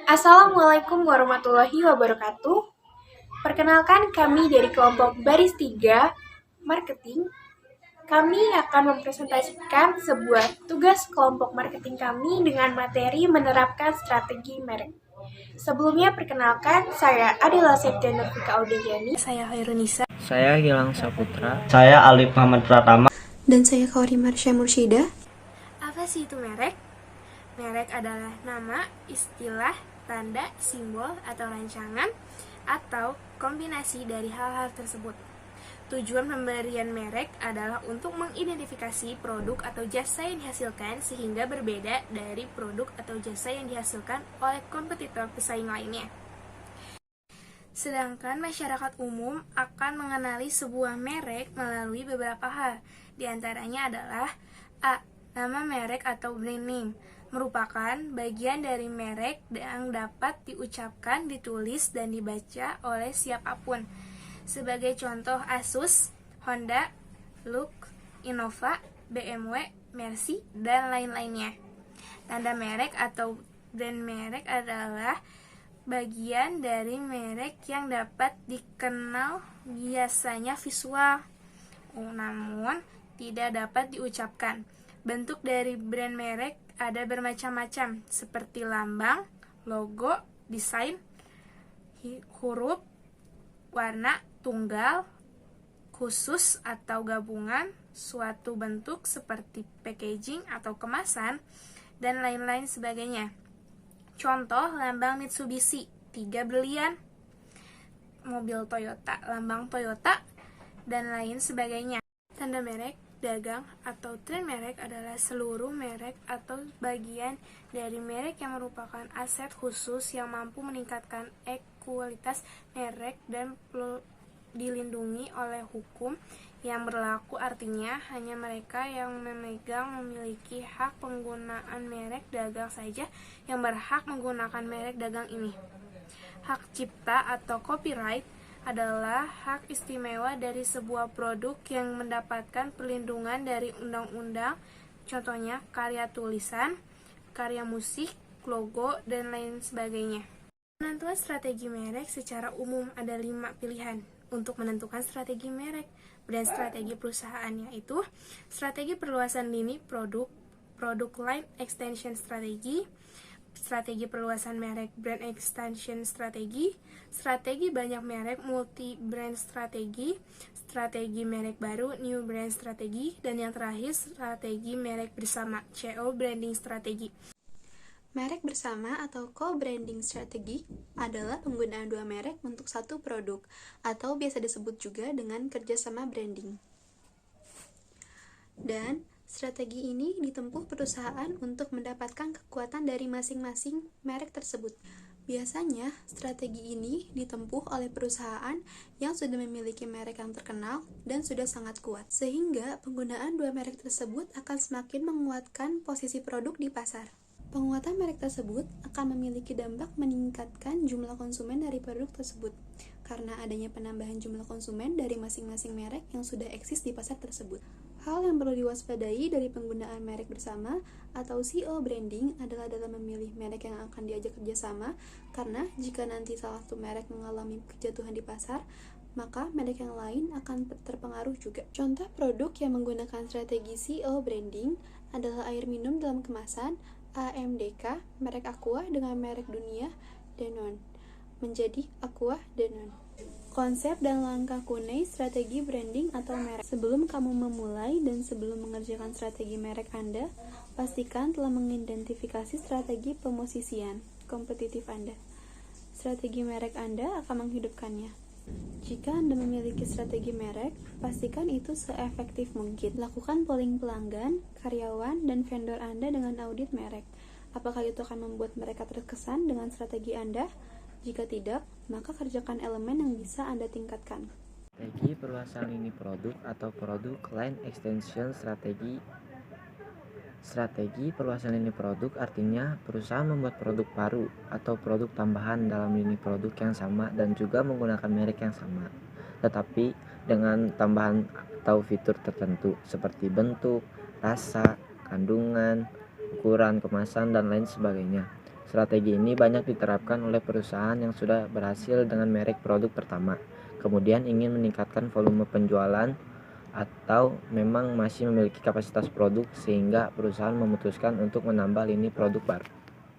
Assalamualaikum warahmatullahi wabarakatuh. Perkenalkan kami dari kelompok Baris 3 Marketing. Kami akan mempresentasikan sebuah tugas kelompok marketing kami dengan materi menerapkan strategi merek. Sebelumnya perkenalkan, saya adalah Septiana Nurfika Audiani. Saya Hairunisa. Saya Gilang Saputra. Saya Alif Muhammad Pratama. Dan saya Kauri Marsha Mursyida. Apa sih itu merek? Merek adalah nama, istilah, tanda, simbol, atau rancangan, atau kombinasi dari hal-hal tersebut. Tujuan pemberian merek adalah untuk mengidentifikasi produk atau jasa yang dihasilkan sehingga berbeda dari produk atau jasa yang dihasilkan oleh kompetitor pesaing lainnya. Sedangkan masyarakat umum akan mengenali sebuah merek melalui beberapa hal. Di antaranya adalah A. Nama merek atau brand name merupakan bagian dari merek yang dapat diucapkan, ditulis, dan dibaca oleh siapapun. Sebagai contoh Asus, Honda, Look, Innova, BMW, Mercy, dan lain-lainnya. Tanda merek atau brand merek adalah bagian dari merek yang dapat dikenal biasanya visual, namun tidak dapat diucapkan. Bentuk dari brand merek ada bermacam-macam, seperti lambang, logo, desain, huruf, warna, tunggal, khusus atau gabungan, suatu bentuk seperti packaging atau kemasan, dan lain-lain sebagainya. Contoh, lambang Mitsubishi, 3 berlian, mobil Toyota, lambang Toyota, dan lain sebagainya. Tanda merek dagang atau tren merek adalah seluruh merek atau bagian dari merek yang merupakan aset khusus yang mampu meningkatkan kualitas merek dan dilindungi oleh hukum yang berlaku. Artinya, hanya mereka yang memiliki hak penggunaan merek dagang saja yang berhak menggunakan merek dagang ini. Hak cipta atau copyright adalah hak istimewa dari sebuah produk yang mendapatkan perlindungan dari undang-undang, contohnya karya tulisan, karya musik, logo, dan lain sebagainya. Penentuan strategi merek secara umum ada 5 pilihan untuk menentukan strategi merek dan strategi perusahaan, yaitu strategi perluasan lini produk, produk line extension strategi, strategi perluasan merek brand extension strategi, strategi banyak merek multi brand strategi, strategi merek baru new brand strategi, dan yang terakhir strategi merek bersama CO branding strategi. Merek bersama atau co-branding strategi adalah penggunaan dua merek untuk satu produk, atau biasa disebut juga dengan kerjasama branding. Dan strategi ini ditempuh perusahaan untuk mendapatkan kekuatan dari masing-masing merek tersebut. Biasanya, strategi ini ditempuh oleh perusahaan yang sudah memiliki merek yang terkenal dan sudah sangat kuat, sehingga penggunaan dua merek tersebut akan semakin menguatkan posisi produk di pasar. Penguatan merek tersebut akan memiliki dampak meningkatkan jumlah konsumen dari produk tersebut, karena adanya penambahan jumlah konsumen dari masing-masing merek yang sudah eksis di pasar tersebut. Hal yang perlu diwaspadai dari penggunaan merek bersama atau CO branding adalah dalam memilih merek yang akan diajak kerjasama, karena jika nanti salah satu merek mengalami kejatuhan di pasar, maka merek yang lain akan terpengaruh juga. Contoh produk yang menggunakan strategi CO branding adalah air minum dalam kemasan AMDK, merek Aqua dengan merek dunia Danone, menjadi Aqua Danone. Konsep dan langkah kunai strategi branding atau merek. Sebelum kamu memulai dan sebelum mengerjakan strategi merek Anda, pastikan telah mengidentifikasi strategi pemosisian kompetitif Anda. Strategi merek Anda akan menghidupkannya. Jika Anda memiliki strategi merek, pastikan itu seefektif mungkin. Lakukan polling pelanggan, karyawan, dan vendor Anda dengan audit merek. Apakah itu akan membuat mereka terkesan dengan strategi Anda? Jika tidak, maka kerjakan elemen yang bisa Anda tingkatkan. Strategi perluasan lini produk atau produk line extension strategi. Strategi perluasan lini produk artinya perusahaan membuat produk baru atau produk tambahan dalam lini produk yang sama dan juga menggunakan merek yang sama, tetapi dengan tambahan atau fitur tertentu seperti bentuk, rasa, kandungan, ukuran, kemasan, dan lain sebagainya. Strategi ini banyak diterapkan oleh perusahaan yang sudah berhasil dengan merek produk pertama, kemudian ingin meningkatkan volume penjualan atau memang masih memiliki kapasitas produk sehingga perusahaan memutuskan untuk menambah lini produk baru.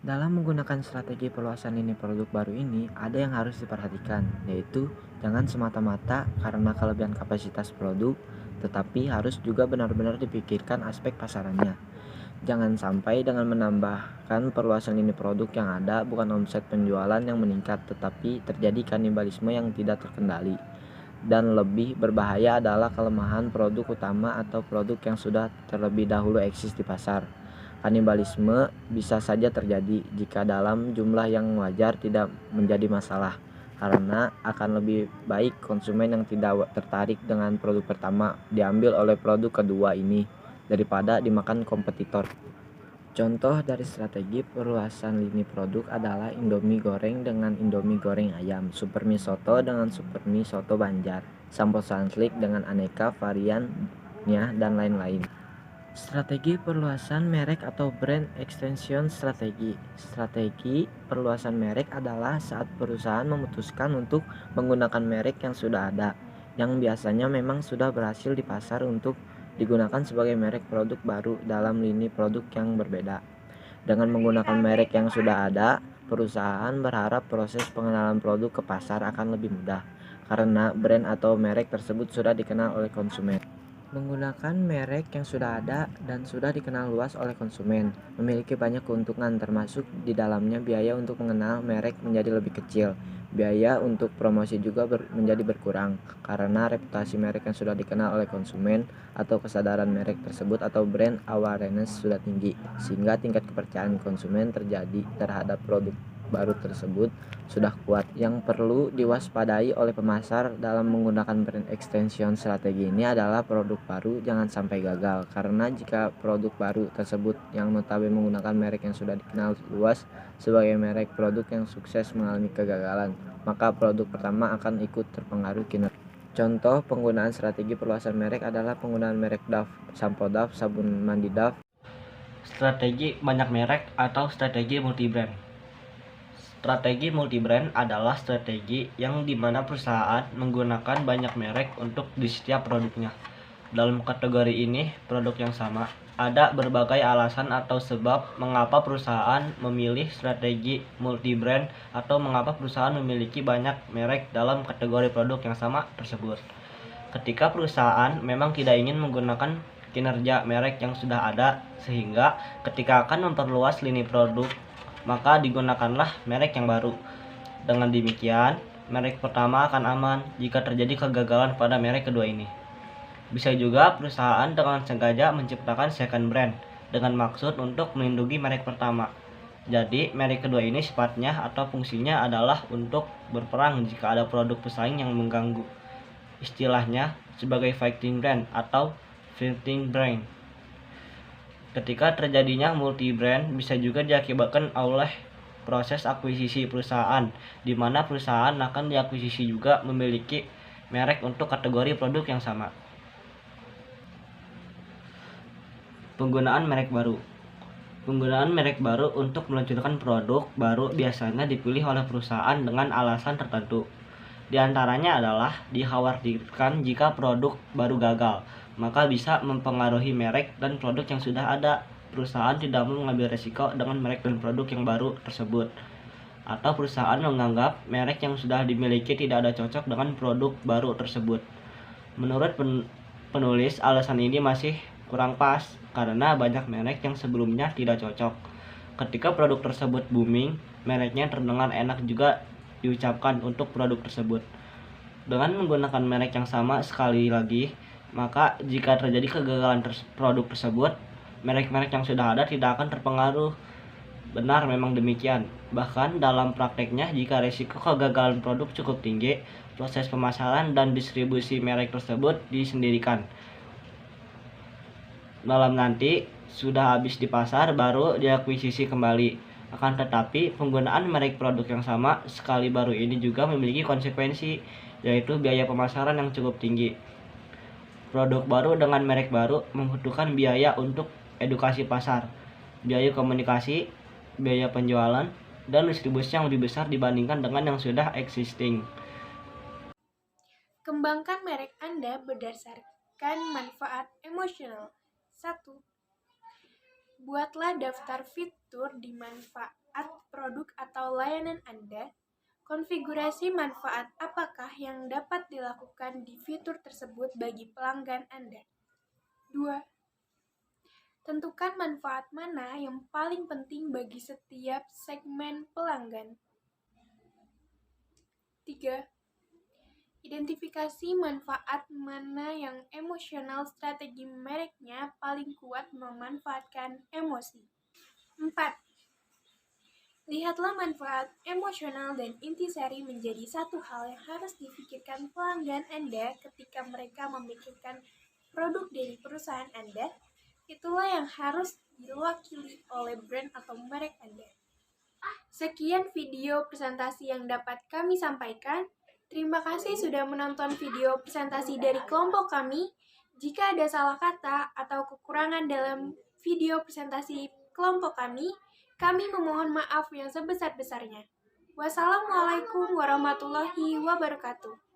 Dalam menggunakan strategi perluasan lini produk baru ini, ada yang harus diperhatikan, yaitu jangan semata-mata karena kelebihan kapasitas produk, tetapi harus juga benar-benar dipikirkan aspek pasarannya. Jangan sampai dengan menambahkan perluasan lini produk yang ada bukan omset penjualan yang meningkat, tetapi terjadi kanibalisme yang tidak terkendali. Dan lebih berbahaya adalah kelemahan produk utama atau produk yang sudah terlebih dahulu eksis di pasar. Kanibalisme bisa saja terjadi jika dalam jumlah yang wajar tidak menjadi masalah, karena akan lebih baik konsumen yang tidak tertarik dengan produk pertama diambil oleh produk kedua ini daripada dimakan kompetitor. Contoh dari strategi perluasan lini produk adalah Indomie goreng dengan Indomie goreng ayam, Super Mie Soto dengan Super Mie Soto Banjar, Sampo Sanslik dengan aneka variannya, dan lain-lain. Strategi perluasan merek atau brand extension strategi. Strategi perluasan merek adalah saat perusahaan memutuskan untuk menggunakan merek yang sudah ada, yang biasanya memang sudah berhasil di pasar untuk digunakan sebagai merek produk baru dalam lini produk yang berbeda. Dengan menggunakan merek yang sudah ada, perusahaan berharap proses pengenalan produk ke pasar akan lebih mudah, karena brand atau merek tersebut sudah dikenal oleh konsumen. Menggunakan merek yang sudah ada dan sudah dikenal luas oleh konsumen memiliki banyak keuntungan, termasuk di dalamnya biaya untuk mengenal merek menjadi lebih kecil. Biaya untuk promosi juga menjadi berkurang karena reputasi merek yang sudah dikenal oleh konsumen atau kesadaran merek tersebut atau brand awareness sudah tinggi, sehingga tingkat kepercayaan konsumen terjadi terhadap produk baru tersebut sudah kuat. Yang perlu diwaspadai oleh pemasar dalam menggunakan brand extension strategi ini adalah produk baru jangan sampai gagal, karena jika produk baru tersebut yang notabene menggunakan merek yang sudah dikenal luas sebagai merek produk yang sukses mengalami kegagalan, maka produk pertama akan ikut terpengaruh kinerja. Contoh penggunaan strategi perluasan merek adalah penggunaan merek Dove, sampo Dove, sabun mandi Dove. Strategi banyak merek atau strategi multi-brand. Strategi multi-brand adalah strategi yang dimana perusahaan menggunakan banyak merek untuk di setiap produknya. Dalam kategori ini, produk yang sama, ada berbagai alasan atau sebab mengapa perusahaan memilih strategi multi-brand atau mengapa perusahaan memiliki banyak merek dalam kategori produk yang sama tersebut. Ketika perusahaan memang tidak ingin menggunakan kinerja merek yang sudah ada, sehingga ketika akan memperluas lini produk, maka digunakanlah merek yang baru. Dengan demikian, merek pertama akan aman jika terjadi kegagalan pada merek kedua ini. Bisa juga perusahaan dengan sengaja menciptakan second brand dengan maksud untuk melindungi merek pertama. Jadi, merek kedua ini sifatnya atau fungsinya adalah untuk berperang jika ada produk pesaing yang mengganggu. Istilahnya sebagai fighting brand atau fighting brand. Ketika terjadinya multi-brand bisa juga diakibatkan oleh proses akuisisi perusahaan, di mana perusahaan akan diakuisisi juga memiliki merek untuk kategori produk yang sama. Penggunaan merek baru. Penggunaan merek baru untuk meluncurkan produk baru biasanya dipilih oleh perusahaan dengan alasan tertentu. Di antaranya adalah dikhawatirkan jika produk baru gagal, maka bisa mempengaruhi merek dan produk yang sudah ada. Perusahaan tidak mau mengambil resiko dengan merek dan produk yang baru tersebut. Atau perusahaan menganggap merek yang sudah dimiliki tidak ada cocok dengan produk baru tersebut. Menurut penulis, alasan ini masih kurang pas karena banyak merek yang sebelumnya tidak cocok. Ketika produk tersebut booming, mereknya terdengar enak juga diucapkan untuk produk tersebut. Dengan menggunakan merek yang sama sekali lagi, maka jika terjadi kegagalan produk tersebut, merek-merek yang sudah ada tidak akan terpengaruh. Benar, memang demikian. Bahkan dalam prakteknya, jika risiko kegagalan produk cukup tinggi, proses pemasaran dan distribusi merek tersebut disendirikan. Malam nanti sudah habis di pasar, baru diakuisisi kembali. Akan tetapi, penggunaan merek produk yang sama sekali baru ini juga memiliki konsekuensi, yaitu biaya pemasaran yang cukup tinggi. Produk baru dengan merek baru membutuhkan biaya untuk edukasi pasar, biaya komunikasi, biaya penjualan, dan distribusi yang lebih besar dibandingkan dengan yang sudah existing. Kembangkan merek Anda berdasarkan manfaat emosional. 1. Buatlah daftar fitur di manfaat produk atau layanan Anda. Konfigurasi manfaat apakah yang dapat dilakukan di fitur tersebut bagi pelanggan Anda. 2. Tentukan manfaat mana yang paling penting bagi setiap segmen pelanggan. 3. Identifikasi manfaat mana yang emosional strategi mereknya paling kuat memanfaatkan emosi. 4. Lihatlah manfaat emosional dan intisari menjadi satu hal yang harus difikirkan pelanggan Anda ketika mereka memikirkan produk dari perusahaan Anda. Itulah yang harus diwakili oleh brand atau merek Anda. Sekian video presentasi yang dapat kami sampaikan. Terima kasih sudah menonton video presentasi dari kelompok kami. Jika ada salah kata atau kekurangan dalam video presentasi kelompok kami memohon maaf yang sebesar-besarnya. Wassalamualaikum warahmatullahi wabarakatuh.